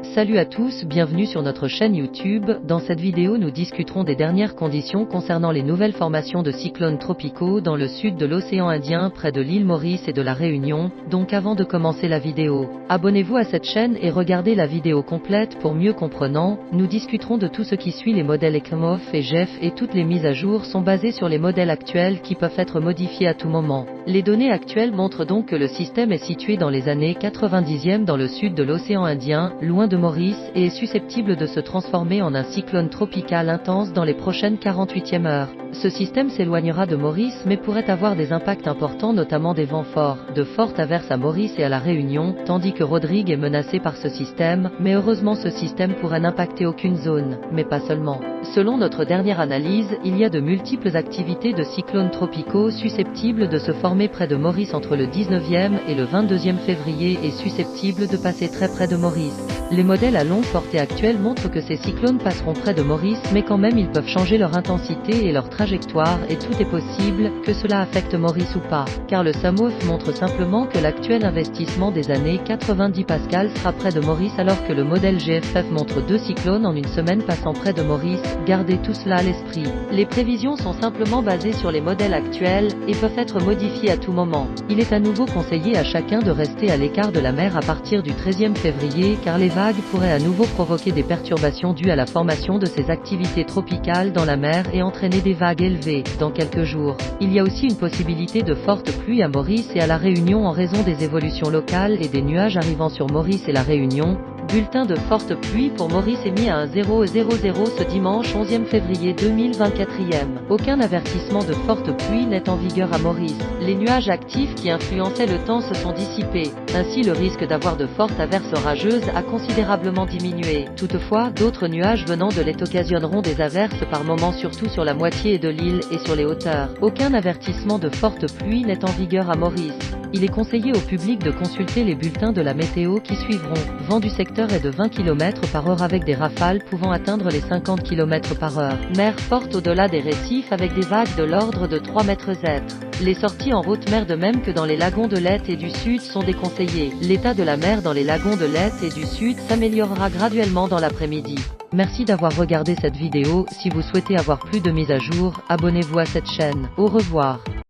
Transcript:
Salut à tous, bienvenue sur notre chaîne YouTube. Dans cette vidéo, nous discuterons des dernières conditions concernant les nouvelles formations de cyclones tropicaux dans le sud de l'océan Indien près de l'île Maurice et de la Réunion. Donc avant de commencer la vidéo, abonnez-vous à cette chaîne et regardez la vidéo complète pour mieux comprendre. Nous discuterons de tout ce qui suit les modèles ECMOF et GEF et toutes les mises à jour sont basées sur les modèles actuels qui peuvent être modifiés à tout moment. Les données actuelles montrent donc que le système est situé dans les années 90e dans le sud de l'océan Indien, loin de Maurice, et est susceptible de se transformer en un cyclone tropical intense dans les prochaines 48e heures. Ce système s'éloignera de Maurice mais pourrait avoir des impacts importants, notamment des vents forts, de fortes averses à Maurice et à la Réunion, tandis que Rodrigue est menacé par ce système, mais heureusement ce système pourrait n'impacter aucune zone, mais pas seulement. Selon notre dernière analyse, il y a de multiples activités de cyclones tropicaux susceptibles de se former près de Maurice entre le 19e et le 22e février et susceptibles de passer très près de Maurice. Les modèles à longue portée actuels montrent que ces cyclones passeront près de Maurice mais quand même ils peuvent changer leur intensité et leur trajectoire et tout est possible, que cela affecte Maurice ou pas, car le SAMOF montre simplement que l'actuel investissement des années 90 Pascal sera près de Maurice alors que le modèle GFF montre 2 cyclones en une semaine passant près de Maurice. Gardez tout cela à l'esprit. Les prévisions sont simplement basées sur les modèles actuels et peuvent être modifiées à tout moment. Il est à nouveau conseillé à chacun de rester à l'écart de la mer à partir du 13e février car les vagues pourraient à nouveau provoquer des perturbations dues à la formation de ces activités tropicales dans la mer et entraîner des vagues élevées dans quelques jours. Il y a aussi une possibilité de fortes pluies à Maurice et à la Réunion en raison des évolutions locales et des nuages arrivant sur Maurice et la Réunion. Bulletin de fortes pluies pour Maurice émis à 1,000 ce dimanche 11e février 2024. Aucun avertissement de fortes pluies n'est en vigueur à Maurice. Les nuages actifs qui influençaient le temps se sont dissipés. Ainsi le risque d'avoir de fortes averses orageuses a considérablement diminué. Toutefois, d'autres nuages venant de l'est occasionneront des averses par moments surtout sur la moitié de l'île et sur les hauteurs. Aucun avertissement de fortes pluies n'est en vigueur à Maurice. Il est conseillé au public de consulter les bulletins de la météo qui suivront. Vent du secteur est de 20 km/h avec des rafales pouvant atteindre les 50 km/h. Mer forte au-delà des récifs avec des vagues de l'ordre de 3 mètres Z. Les sorties en haute mer de même que dans les lagons de l'Est et du Sud sont déconseillées. L'état de la mer dans les lagons de l'Est et du Sud s'améliorera graduellement dans l'après-midi. Merci d'avoir regardé cette vidéo. Si vous souhaitez avoir plus de mises à jour, abonnez-vous à cette chaîne. Au revoir.